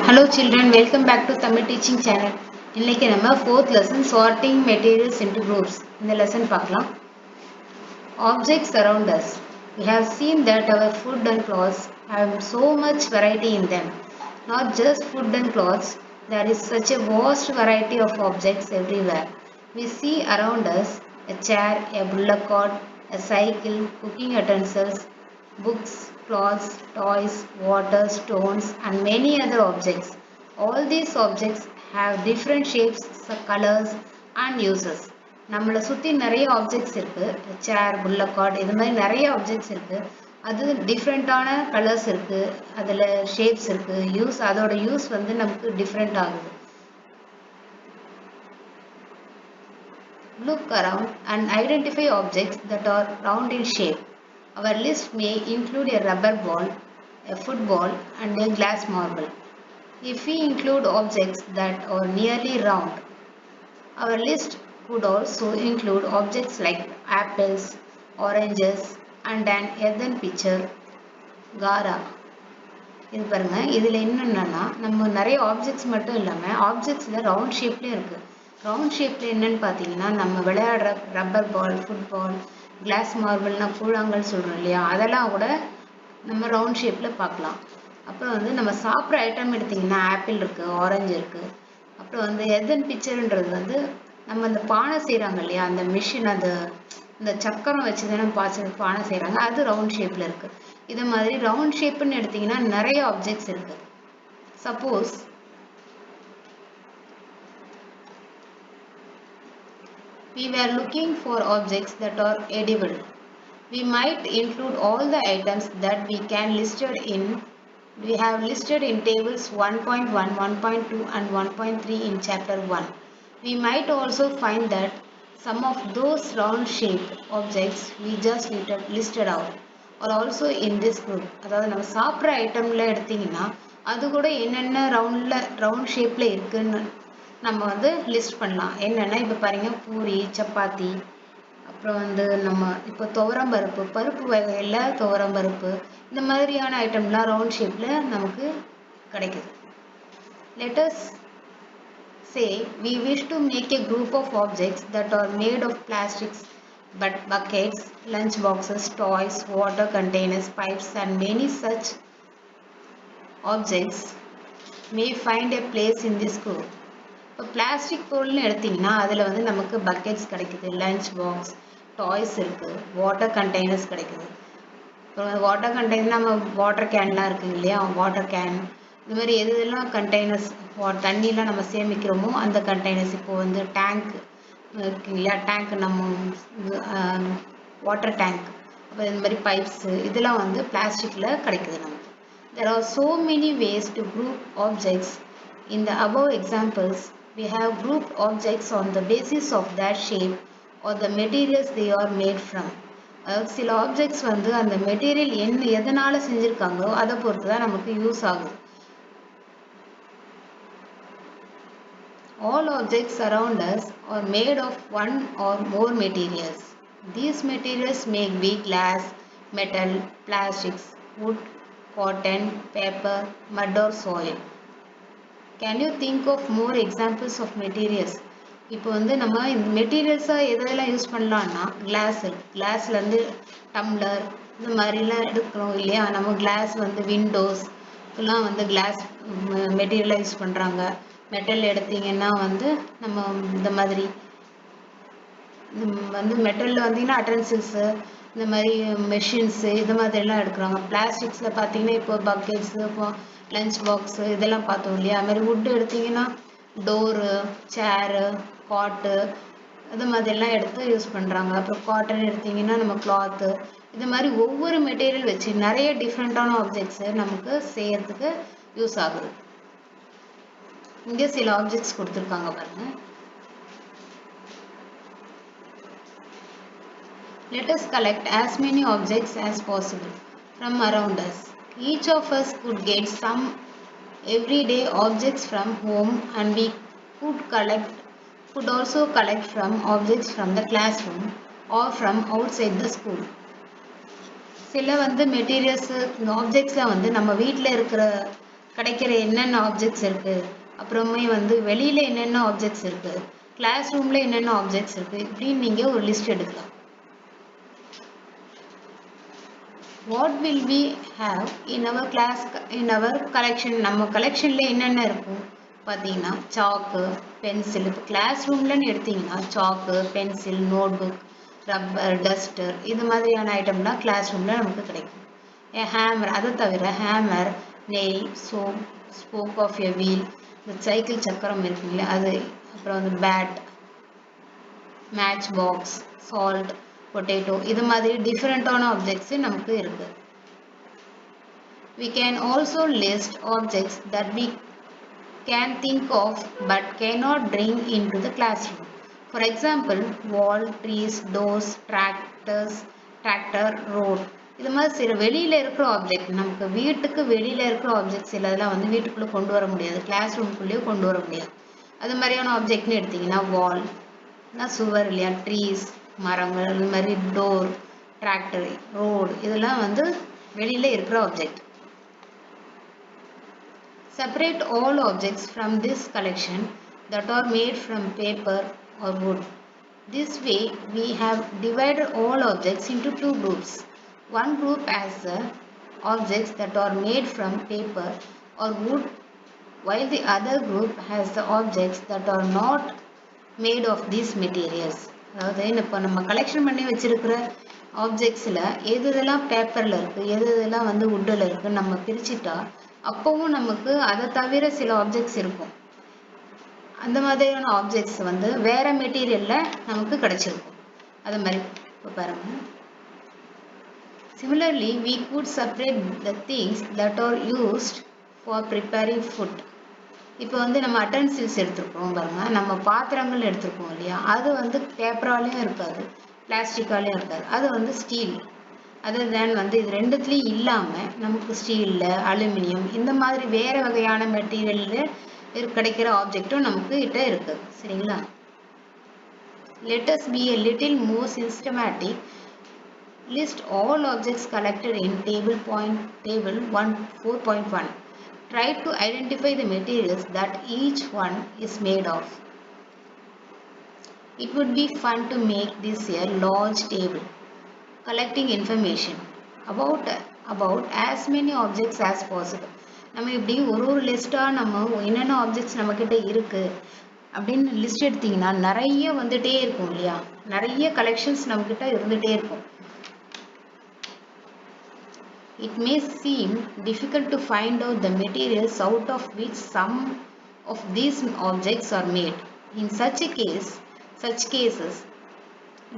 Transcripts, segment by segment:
Hello children, welcome back to Tamil teaching channel. இன்னைக்கு நம்ம 4th lesson sorting materials into groups. இந்த lesson பார்க்கலாம். Objects around us. We have seen that our food and clothes have so much variety in them. Not just food and clothes, there is such a vast variety of objects everywhere. We see around us a chair, a bullock cart, a cycle, cooking utensils, books, clothes, toys, water, stones, and many other objects. All these objects have different shapes, colors, and uses. நம்மளை சுற்றி நிறைய objects இருக்குது. சேர், bullock card, இது மாதிரி நிறைய objects இருக்குது. அது டிஃப்ரெண்ட்டான கலர்ஸ் இருக்குது, அதில் ஷேப்ஸ் இருக்குது, அதோட யூஸ் வந்து நமக்கு டிஃப்ரெண்ட் ஆகுது. Look around and identify objects that are round in shape. Our list may include a rubber ball, a football, and a glass marble. If we include objects that are nearly round, our list could also include objects like apples, oranges, and an earthen pitcher, gara. இது பாருங்க, இதில் என்னென்னா நம்ம நிறைய objects மட்டும் இல்லாமல் ஆப்ஜெக்ட்ஸில் round ஷேப்லேயும் இருக்குது. Round ஷேப்பில் என்னென்னு பார்த்தீங்கன்னா, நம்ம விளையாடுற ரப்பர் பால், ஃபுட்பால், கிளாஸ் மார்பிள்னா கூழாங்கல் சொல்கிறோம் இல்லையா, அதெல்லாம் கூட நம்ம ரவுண்ட் ஷேப்பில் பார்க்கலாம். அப்புறம் வந்து நம்ம சாப்பிட்ற ஐட்டம் எடுத்திங்கன்னா ஆப்பிள் இருக்குது, ஆரஞ்சு இருக்குது. அப்புறம் வந்து எர்தன் பிக்சர்ன்றது வந்து நம்ம அந்த பானை செய்கிறாங்க இல்லையா, அந்த மிஷின், அது இந்த சக்கரம் வச்சு தானே பானை செய்கிறாங்க, அது ரவுண்ட் ஷேப்பில் இருக்குது. இது மாதிரி ரவுண்ட் ஷேப்புன்னு எடுத்திங்கன்னா நிறைய ஆப்ஜெக்ட்ஸ் இருக்குது. Suppose we were looking for objects that are edible, we might include all the items that we have listed in tables 1.1, 1.2 and 1.3 in chapter 1. We might also find that some of those round shaped objects we just listed out are also in this group. அதாவது நம்ம சாப்பிட்ற ஐட்டம்ல எடுத்திங்கன்னா அது கூட என்னென்ன round ஷேப்பில் இருக்குன்னு நம்ம வந்து லிஸ்ட் பண்ணலாம். என்னென்னா இப்போ பாருங்க, பூரி, சப்பாத்தி, அப்புறம் வந்து நம்ம இப்போ பருப்பு வகையில் துவரம்பருப்பு, இந்த மாதிரியான ஐட்டம்லாம் ரவுண்ட் ஷேப்பில் நமக்கு கிடைக்குது. Let us say we wish to make a group of objects that are made of plastics, but buckets, lunch boxes, toys, water containers, pipes and many such objects may find a place in this group. இப்போ plastic பொருள்னு எடுத்திங்கன்னா அதில் வந்து நமக்கு buckets கிடைக்குது, lunch box, toys இருக்குது, water containers கிடைக்குது. அப்புறம் வாட்டர் கண்டெய்னர் நம்ம வாட்டர் கேன்லாம் இருக்குது இல்லையா, வாட்டர் கேன், இந்த மாதிரி எதெல்லாம் கண்டெய்னர்ஸ் தண்ணியெலாம் நம்ம சேமிக்கிறோமோ அந்த கண்டெய்னர்ஸ். இப்போது வந்து டேங்க் இருக்கு இல்லையா, டேங்க் நம்ம வாட்டர் டேங்க், அப்புறம் இந்த மாதிரி பைப்ஸு, இதெல்லாம் வந்து பிளாஸ்டிக்கில் கிடைக்குது நமக்கு. There are so many ways to group objects. In the above examples, we have grouped objects on the basis of their shape or the materials they are made from. சில objects வந்து அந்த material எதனால் செஞ்சுருக்காங்களோ அதை பொறுத்து தான் நமக்கு use ஆகுது. All objects around us are made of one or more materials. These materials may be glass, metal, plastics, wood, cotton, paper, mud or soil. Can you think of more examples of materials? இப்போ வந்து நம்ம இந்த மெட்டீரியல்ஸாக எதெல்லாம் use பண்ணலான்னா, கிளாஸ்லேருந்து tumbler இந்த மாதிரிலாம் எடுக்கிறோம் இல்லையா, நம்ம கிளாஸ் வந்து விண்டோஸ்க்கெலாம் வந்து கிளாஸ் மெட்டீரியலாக யூஸ் பண்ணுறாங்க. மெட்டல் எடுத்திங்கன்னா வந்து நம்ம இந்த மாதிரி வந்து மெட்டலில் வந்தீங்கன்னா அட்டன்சில்ஸு, இந்த மாதிரி மெஷின்ஸு, இது மாதிரிலாம் எடுக்கிறாங்க. பிளாஸ்டிக்ஸில் பார்த்தீங்கன்னா இப்போ பக்கெட்ஸு, இப்போ லஞ்ச் பாக்ஸு, இதெல்லாம் பார்த்தோம் இல்லையா. அது மாதிரி வுட்டு எடுத்திங்கன்னா டோரு, சேரு, காட்டு, இது மாதிரிலாம் எடுத்து யூஸ் பண்ணுறாங்க. அப்புறம் காட்டன் எடுத்திங்கன்னா நம்ம கிளாத்து, இது மாதிரி ஒவ்வொரு மெட்டீரியல் வச்சு நிறைய டிஃப்ரெண்ட்டான ஆப்ஜெக்ட்ஸு நமக்கு செய்யறதுக்கு யூஸ் ஆகுது. இங்கே சில ஆப்ஜெக்ட்ஸ் கொடுத்துருக்காங்க பாருங்க. Let us collect as many objects as possible from around us. Each of us could get some everyday objects from home, and we could also collect from objects from the classroom or from outside the school. சில வந்து materials, ஆப்ஜெக்ட்ஸில் வந்து நம்ம வீட்டில் இருக்கிற கிடைக்கிற என்னென்ன objects இருக்குது, அப்புறமே வந்து வெளியில் என்னென்ன ஆப்ஜெக்ட்ஸ் இருக்குது, கிளாஸ் ரூமில் என்னென்ன ஆப்ஜெக்ட்ஸ் இருக்குது, இப்படின்னு நீங்கள் ஒரு லிஸ்ட் எடுக்கலாம். What will we have in our class, in our collection? நம்ம கலெக்ஷனில் என்னென்ன இருக்கும் பார்த்தீங்கன்னா சாக்கு, பென்சில். இப்போ கிளாஸ் ரூம்லன்னு எடுத்தீங்கன்னா chalk, pencil, notebook, rubber, duster, இது மாதிரியான ஐட்டம்லாம் கிளாஸ் ரூமில் நமக்கு கிடைக்கும். ஹேமர், அதை தவிர hammer, nail, soap, spoke of a wheel, இந்த சைக்கிள் சக்கரம் இருக்குங்களா அது, அப்புறம் வந்து bat, matchbox, salt, potato, இது மாதிரி டிஃப்ரெண்ட்டான ஆப்ஜெக்ட்ஸு நமக்கு இருக்குது. We can also list objects that we can think of but cannot bring into the classroom. For example, wall, trees, doors, tractor, road. இது மாதிரி சில வெளியில் இருக்கிற ஆப்ஜெக்ட், நமக்கு வீட்டுக்கு வெளியில் இருக்கிற ஆப்ஜெக்ட் சிலதெல்லாம் வந்து வீட்டுக்குள்ளே கொண்டு வர முடியாது, கிளாஸ் ரூம்குள்ளேயே கொண்டு வர முடியாது. அது மாதிரியான ஆப்ஜெக்ட்னு எடுத்திங்கன்னா வால், சுவர் இல்லையா, ட்ரீஸ், மரங்கள், அது மாதிரி டோர், டிராக்டர், ரோடு, இதெல்லாம் வந்து வெளியில் இருக்கிற object. Separate all objects from this collection that are made from paper or wood. This way we have divided all objects into two groups. One group has the objects that are made from paper or wood, while the other group has the objects that are not made of these materials. அதாவது இப்போ நம்ம collection பண்ணி வச்சிருக்கிற ஆப்ஜெக்ட்ஸில் எது இதெல்லாம் பேப்பரில் இருக்குது, எது இதெல்லாம் வந்து வுட்டில் இருக்குது நம்ம பிரிச்சுட்டா அப்போவும் நமக்கு அதை தவிர சில ஆப்ஜெக்ட்ஸ் இருக்கும். அந்த மாதிரியான ஆப்ஜெக்ட்ஸ் வந்து வேறு மெட்டீரியலில் நமக்கு கிடச்சிருக்கும். அது மாதிரி இப்போ பாருங்கள். Similarly, we could separate the things that are used for preparing food. இப்போ வந்து நம்ம அட்டன்சில்ஸ் எடுத்துருக்கோம் பாருங்கள், நம்ம பாத்திரங்கள் எடுத்துருக்கோம் இல்லையா, அது வந்து பேப்பராலையும் இருக்காது, பிளாஸ்டிக்காலையும் இருக்காது, அது வந்து ஸ்டீல். அதர் தேன் வந்து இது ரெண்டுத்துலேயும் இல்லாமல் நமக்கு ஸ்டீலில், அலுமினியம், இந்த மாதிரி வேறு வகையான மெட்டீரியலில் கிடைக்கிற ஆப்ஜெக்டும் நமக்கு கிட்ட இருக்குது. சரிங்களா? Let us be a little more systematic. List all objects collected in table 4.1. Try to identify the materials that each one is made of. It would be fun to make this a large table, collecting information about as many objects as possible. நம்ம இப்படி ஒரு லிஸ்ட்டாக நம்ம என்னென்ன objects நம்மக்கிட்ட இருக்குது அப்படின்னு list எடுத்திங்கன்னா நிறைய வந்துகிட்டே இருக்கும் இல்லையா, நிறைய கலெக்ஷன்ஸ் நம்மக்கிட்ட இருந்துகிட்டே இருக்கும். It may seem difficult to find out the materials out of which some of these objects are made. In such cases,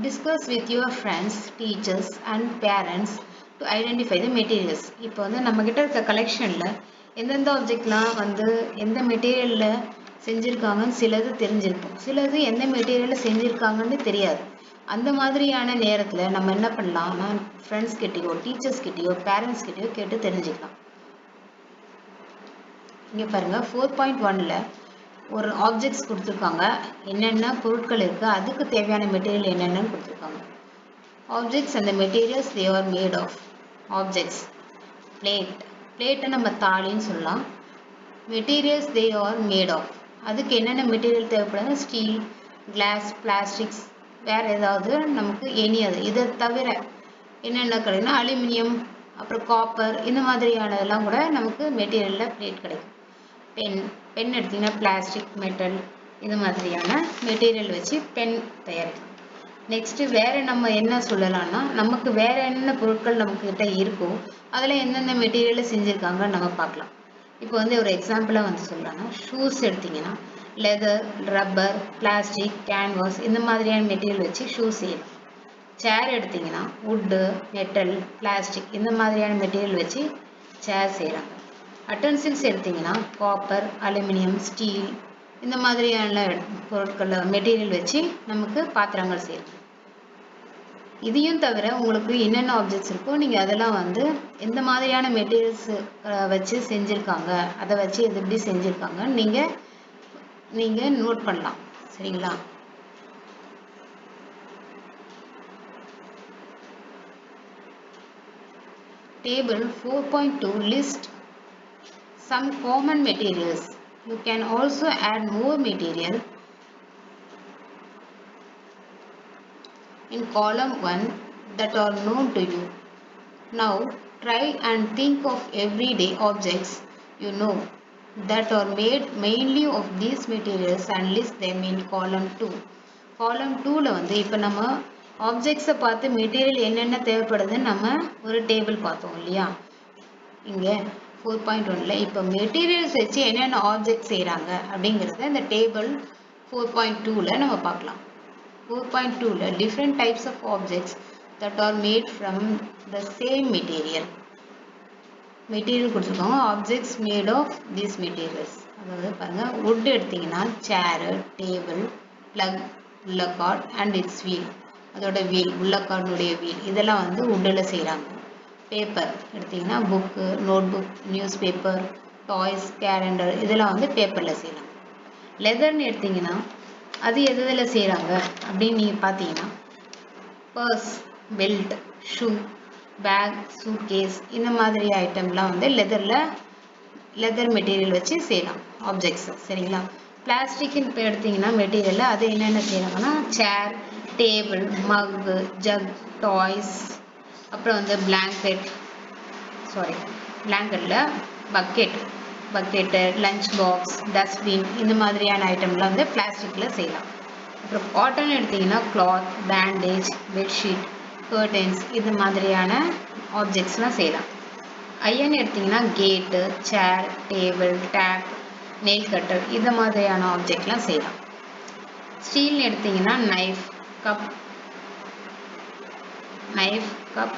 discuss with your friends, teachers and parents to identify the materials. இப்போ வந்து நம்மக்கிட்ட இருக்க கலெக்ஷனில் எந்தெந்த ஆப்ஜெக்ட்லாம் வந்து எந்த மெட்டீரியலில் செஞ்சுருக்காங்கன்னு சிலது தெரிஞ்சிருக்கும், சிலது எந்த மெட்டீரியலில் செஞ்சுருக்காங்கன்னு தெரியாது. அந்த மாதிரியான நேரத்தில் நம்ம என்ன பண்ணலாம்னா ஃப்ரெண்ட்ஸ் கிட்டேயோ, டீச்சர்ஸ் கிட்டேயோ, பேரண்ட்ஸ் கிட்டேயோ கேட்டு தெரிஞ்சுக்கலாம். இங்கே பாருங்கள், 4.1ல் ஒரு ஆப்ஜெக்ட்ஸ் கொடுத்துருக்காங்க, என்னென்ன பொருட்கள் இருக்குது, அதுக்கு தேவையான மெட்டீரியல் என்னென்னு கொடுத்துருக்காங்க. Objects and materials they are made of. Objects பிளேட்டை நம்ம தாலின்னு சொல்லலாம். Materials they are made of, அதுக்கு என்னென்ன மெட்டீரியல் தேவைப்படுது, ஸ்டீல், கிளாஸ், பிளாஸ்டிக்ஸ், வேறு ஏதாவது நமக்கு அது இதை தவிர என்னென்ன கிடைக்குன்னா அலுமினியம், அப்புறம் காப்பர், இந்த மாதிரியானதெல்லாம் கூட நமக்கு மெட்டீரியலில் பிளேட் கிடைக்கும். பென் எடுத்திங்கன்னா பிளாஸ்டிக், மெட்டல், இது மாதிரியான மெட்டீரியல் வச்சு பென் தயாரிக்கலாம். நெக்ஸ்ட்டு வேறு நம்ம என்ன சொல்லலாம்னா நமக்கு வேறு என்னென்ன பொருட்கள் நம்மக்கிட்ட இருக்கோ அதில் எந்தெந்த மெட்டீரியலில் செஞ்சுருக்காங்கன்னு நம்ம பார்க்கலாம். இப்போ வந்து ஒரு எக்ஸாம்பிளாக வந்து சொல்லலாம்னா ஷூஸ் எடுத்திங்கன்னா லெதர், ரப்பர், பிளாஸ்டிக், கேன்வாஸ், இந்த மாதிரியான மெட்டீரியல் வச்சு ஷூஸ் செய்யலாம். சேர் எடுத்திங்கன்னா வுட்டு, மெட்டல், பிளாஸ்டிக், இந்த மாதிரியான மெட்டீரியல் வச்சு சேர் செய்கிறாங்க. அட்டன்சில்ஸ் எடுத்திங்கன்னா காப்பர், அலுமினியம், ஸ்டீல், இந்த மாதிரியான பொருட்கள் மெட்டீரியல் வச்சு நமக்கு பாத்திரங்கள் செய்யலாம். இதையும் தவிர உங்களுக்கு என்னென்ன ஆப்ஜெக்ட்ஸ் இருக்கோ நீங்கள் அதெல்லாம் வந்து எந்த மாதிரியான மெட்டீரியல்ஸ் வச்சு செஞ்சுருக்காங்க, அதை வச்சு எது எப்படி செஞ்சுருக்காங்கன்னு நீங்கள் நோட் பண்ணலாம். சரிங்களா? Table 4.2 list some common materials. You can also add more material in column 1 that are known to you. Now try and think of everyday objects you know that are made mainly of these materials and list them in column 2. Column 2ல வந்து இப்போ நம்ம ஆப்ஜெக்ட்ஸை பார்த்து material என்னென்ன தேவைப்படுதுன்னு நம்ம ஒரு table பார்த்தோம் இல்லையா. இங்கே 4.1ல இப்போ மெட்டீரியல்ஸ் வச்சு என்னென்ன ஆப்ஜெக்ட் செய்கிறாங்க அப்படிங்கிறத இந்த டேபிள் 4.2ல நம்ம பார்க்கலாம். 4.2ல different types of objects that are made from the same material. Material கொடுத்துருக்காங்க, objects made of these materials. அதாவது பாருங்கள், வுட் எடுத்திங்கன்னா சேரு, டேபிள், ப்ளக், உள்ளக்கார்ட் அண்ட் இட்ஸ் வீல், அதோட வீல், உள்ளக்கார்டுடைய வீல், இதெல்லாம் வந்து வுட்டில் செய்கிறாங்க. பேப்பர் எடுத்திங்கன்னா book, note book, news paper, toys, calendar, இதெல்லாம் வந்து பேப்பரில் செய்கிறாங்க. லெதர்னு எடுத்திங்கன்னா அது எதில் செய்கிறாங்க அப்படின்னு நீங்கள் பார்த்தீங்கன்னா purse, belt, shoe, bag, suitcase, இந்த மாதிரி ஐட்டம்லாம் வந்து லெதர் மெட்டீரியல் வச்சு செய்யலாம் ஆப்ஜெக்ட்ஸ். சரிங்களா. பிளாஸ்டிக்னு இப்போ எடுத்திங்கன்னா மெட்டீரியலில் அது என்னென்ன செய்கிறாங்கன்னா சேர், டேபிள், மக்கு, ஜக், டாய்ஸ், அப்புறம் வந்து பிளாங்கெட்டில் பக்கெட்டு, லஞ்ச் பாக்ஸ், டஸ்ட்பின், இந்த மாதிரியான ஐட்டம்லாம் வந்து பிளாஸ்டிக்கில் செய்யலாம். அப்புறம் காட்டன் எடுத்திங்கன்னா கிளாத், பேண்டேஜ், பெட்ஷீட், கர்டன்ஸ், இது மாதிரியான ஆப்ஜெக்ட்ஸ்லாம் செய்யலாம். ஐயன் எடுத்திங்கன்னா கேட்டு, சேர், டேபிள், டேப், நெயில் கட்டர், இந்த மாதிரியான ஆப்ஜெக்ட்லாம் செய்யலாம். ஸ்டீல்னு எடுத்திங்கன்னா நைஃப், கப்,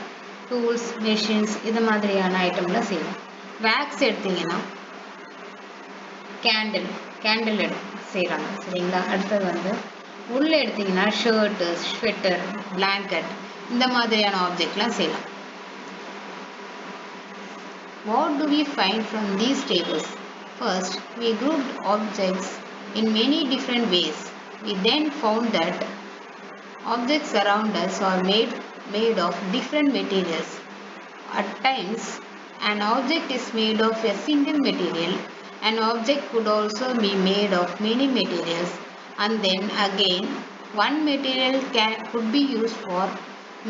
டூல்ஸ், மெஷின்ஸ், இது மாதிரியான ஐட்டம்லாம் செய்யலாம். வேக்ஸ் எடுத்திங்கன்னா கேண்டில் செய்கிறாங்க. சரிங்களா. அடுத்தது வந்து உள்ள எடுத்திங்கன்னா ஷர்ட்டு, ஸ்வெட்டர், பிளாங்கெட், இந்த மாதிரியான ஆப்ஜெக்ட்லாம் செய்யலாம். What do we find from these tables? First, we grouped objects in many different ways. We then found that objects around us are made of different materials. At times, an object is made of a single material. An object could also be made of many materials, and then again one material could be used for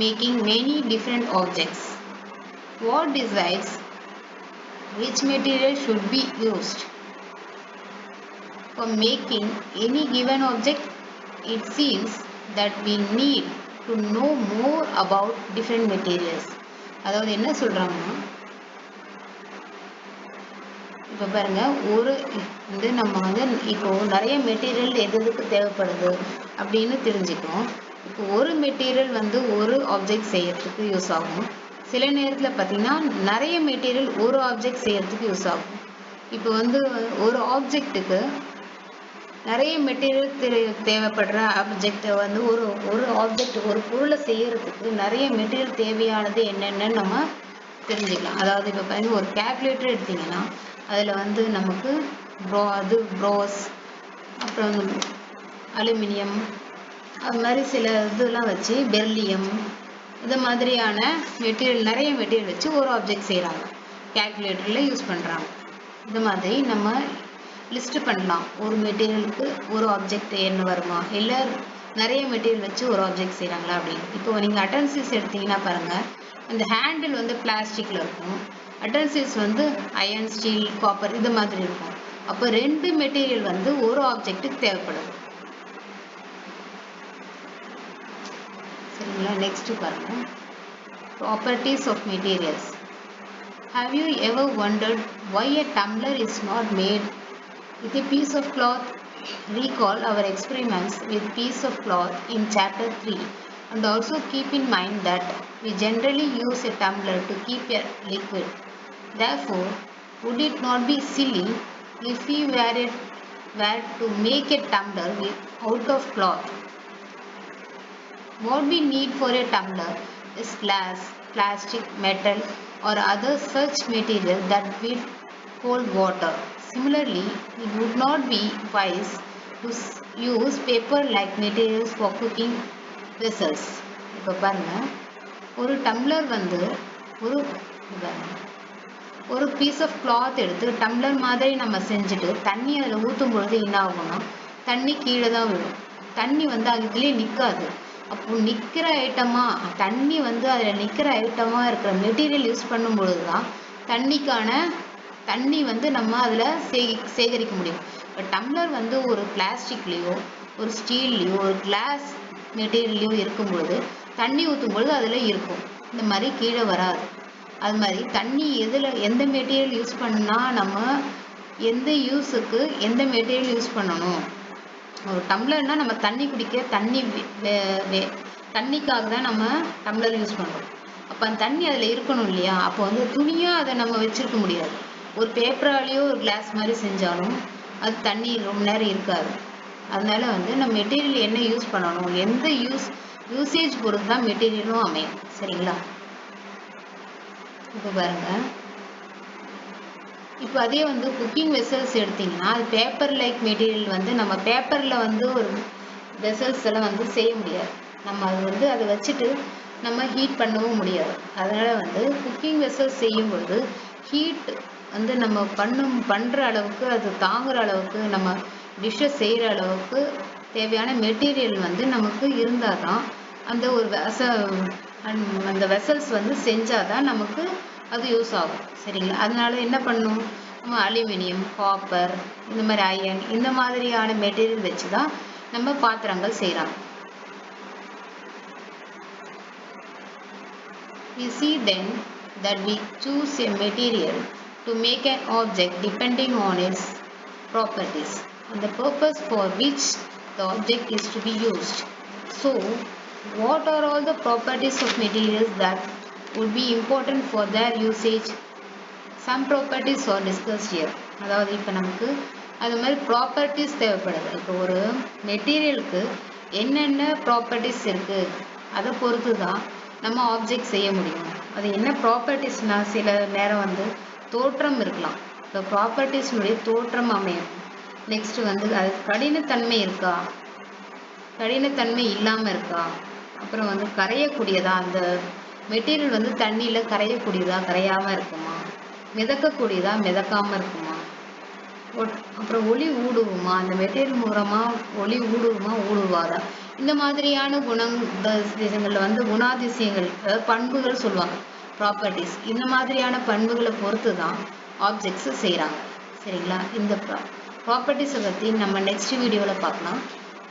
making many different objects. What decides which material should be used for making any given object? It seems that we need to know more about different materials. அதாவது என்ன சொல்கிறாங்கன்னா, இப்போ பாருங்கள், நம்ம வந்து இப்போது நிறைய material எதுக்கு தேவைப்படுது அப்படின்னு தெரிஞ்சுக்கணும். இப்போ ஒரு மெட்டீரியல் வந்து ஒரு ஆப்ஜெக்ட் செய்யறதுக்கு யூஸ் ஆகும். சில நேரத்தில் பார்த்திங்கன்னா நிறைய மெட்டீரியல் ஒரு ஆப்ஜெக்ட் செய்யறதுக்கு யூஸ் ஆகும். இப்போ வந்து ஒரு ஆப்ஜெக்ட்டுக்கு நிறைய மெட்டீரியல் தேவைப்படுற ஆப்ஜெக்டை வந்து ஒரு ஆப்ஜெக்ட், ஒரு பொருளை செய்யறதுக்கு நிறைய மெட்டீரியல் தேவையானது என்னென்னு நம்ம தெரிஞ்சுக்கலாம். அதாவது இப்போ பாருங்கள், ஒரு கேல்குலேட்டர் எடுத்திங்கன்னா அதில் வந்து நமக்கு ப்ரோஸ், அப்புறம் அலுமினியம், அது மாதிரி சில இதெல்லாம் வச்சு பெர்லியம், இது மாதிரியான மெட்டீரியல், நிறைய மெட்டீரியல் வச்சு ஒரு ஆப்ஜெக்ட் செய்கிறாங்க, கேல்குலேட்டரில் யூஸ் பண்ணுறாங்க. இது மாதிரி நம்ம லிஸ்ட்டு பண்ணலாம். ஒரு மெட்டீரியலுக்கு ஒரு ஆப்ஜெக்ட் என்ன வருமா, இல்லை நிறைய மெட்டீரியல் வச்சு ஒரு ஆப்ஜெக்ட் செய்கிறாங்களா அப்படின்னு. இப்போ நீங்கள் அட்டன்சில்ஸ் எடுத்திங்கன்னா பாருங்கள், அந்த ஹேண்டில் வந்து பிளாஸ்டிக்கில் இருக்கும், அட்டன்சில்ஸ் வந்து அயன், ஸ்டீல், காப்பர், இது மாதிரி இருக்கும். அப்போ ரெண்டு மெட்டீரியல் வந்து ஒரு ஆப்ஜெக்ட்டுக்கு தேவைப்படுது. சரிங்களா. நெக்ஸ்ட்டு பாருங்கள், properties of materials. Have you ever wondered why a tumbler is not made with a piece of cloth? Recall our experiments with piece of cloth in chapter 3, and also keep in mind that we generally use a tumbler to keep a liquid. Therefore, would it not be silly if we were to make a tumbler out of cloth? What we need for a tumbler is glass, plastic, metal, or other such material that will hold water. Similarly, it would not be wise to use paper-like materials for cooking vessels. இப்போ பாருங்கள், ஒரு tumbler வந்து ஒரு piece of cloth எடுத்து tumbler மாதிரி நம்ம செஞ்சுட்டு தண்ணி அதில் ஊற்றும் பொழுது என்ன ஆகும்னா தண்ணி கீழே தான் விழும். தண்ணி வந்து அதுலேயே நிற்காது. அப்போ நிற்கிற ஐட்டமாக தண்ணி வந்து அதில் நிற்கிற ஐட்டமாக இருக்கிற மெட்டீரியல் யூஸ் பண்ணும் பொழுது தான் தண்ணி வந்து நம்ம அதில் சேகரிக்க முடியும். இப்போ டம்ளர் வந்து ஒரு பிளாஸ்டிக்லேயோ ஒரு ஸ்டீல்லையோ ஒரு கிளாஸ் மெட்டீரியல்லையோ இருக்கும்பொழுது தண்ணி ஊற்றும் பொழுது அதில் இருக்கும். இந்த மாதிரி கீழே வராது. அது மாதிரி தண்ணி எந்த மெட்டீரியல் யூஸ் பண்ணால் நம்ம எந்த யூஸுக்கு எந்த மெட்டீரியல் யூஸ் பண்ணணும். ஒரு டம்ளர்னால் நம்ம தண்ணி குடிக்க தண்ணிக்காக தான் நம்ம டம்ளர் யூஸ் பண்ணுறோம். அப்போ அந்த தண்ணி அதில் இருக்கணும் இல்லையா? அப்போ வந்து துணியாக அதை நம்ம வச்சுருக்க முடியாது. ஒரு பேப்பராலேயோ ஒரு கிளாஸ் மாதிரி செஞ்சாலும் அது தண்ணி ரொம்ப நேரம் இருக்காது. அதனால வந்து நம்ம மெட்டீரியல் என்ன யூஸ் பண்ணணும், எந்த யூசேஜ் பொறுத்து தான் மெட்டீரியலும் அமையும். சரிங்களா? இப்போ பாருங்க, இப்போ அதே வந்து குக்கிங் வெசல்ஸ் எடுத்திங்கன்னா அது பேப்பர் லைக் மெட்டீரியல் வந்து நம்ம பேப்பரில் வந்து ஒரு வெசல்ஸ் எல்லாம் வந்து செய்ய முடியாது. நம்ம அது வந்து அதை வச்சுட்டு நம்ம ஹீட் பண்ணவும் முடியாது. அதனால் வந்து குக்கிங் வெசல்ஸ் செய்யும்பொழுது ஹீட் வந்து நம்ம பண்ணுற அளவுக்கு அது தாங்குகிற அளவுக்கு நம்ம டிஷ்ஷை செய்கிற அளவுக்கு தேவையான மெட்டீரியல் வந்து நமக்கு இருந்தால் தான் அந்த வெசல்ஸ் வந்து செஞ்சால் தான் நமக்கு அது யூஸ் ஆகும். சரிங்களா? அதனால என்ன பண்ணணும், நம்ம அலுமினியம், காப்பர், இந்த மாதிரி அயன், இந்த மாதிரியான மெட்டீரியல் வச்சு தான் நம்ம பாத்திரங்கள் செய்கிறோம். We see then that we choose a material to make an object depending on its properties and the purpose for which the object is to be used. So, what are all the properties of materials that would be important for their usage? Some properties are discussed here. அதாவது இப்போ நமக்கு அது மாதிரி properties தேவைப்படுது. இப்போ ஒரு மெட்டீரியலுக்கு என்னென்ன properties இருக்குது அதை பொறுத்து தான் நம்ம ஆப்ஜெக்ட் செய்ய முடியும். அது என்ன ப்ராப்பர்ட்டிஸ்னால் சில நேரம் வந்து தோற்றம் இருக்கலாம். இப்போ ப்ராப்பர்ட்டிஸ்னுடைய தோற்றம் அமையும். நெக்ஸ்ட் வந்து அது கடினத்தன்மை இருக்கா, கடினத்தன்மை இல்லாமல் இருக்கா, அப்புறம் வந்து கரையக்கூடியதா, அந்த மெட்டீரியல் வந்து தண்ணியில் கரையக்கூடியதா கரையாமல் இருக்குமா, மிதக்கக்கூடியதா மிதக்காமல் இருக்குமா, அப்புறம் ஒளி ஊடுருவுமா, அந்த மெட்டீரியல் மூலமாக ஒளி ஊடுருவாதா, இந்த மாதிரியான குணாதிசயங்களில் வந்து குணாதிசயங்கள் அதாவது பண்புகள் சொல்லுவாங்க, ப்ராப்பர்ட்டிஸ். இந்த மாதிரியான பண்புகளை பொறுத்து தான் ஆப்ஜெக்ட்ஸு செய்கிறாங்க. சரிங்களா? இந்த ப்ராப்பர்ட்டிஸை பற்றி நம்ம நெக்ஸ்ட் வீடியோவில் பார்க்கலாம்.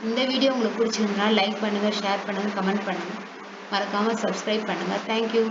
இந்த வீடியோ உங்களுக்கு பிடிச்சிருந்தா லைக் பண்ணுங்கள், ஷேர் பண்ணுங்கள், கமெண்ட் பண்ணுங்கள், மறக்காமல் சப்ஸ்கிரைப் பண்ணுங்கள். தேங்க்யூ.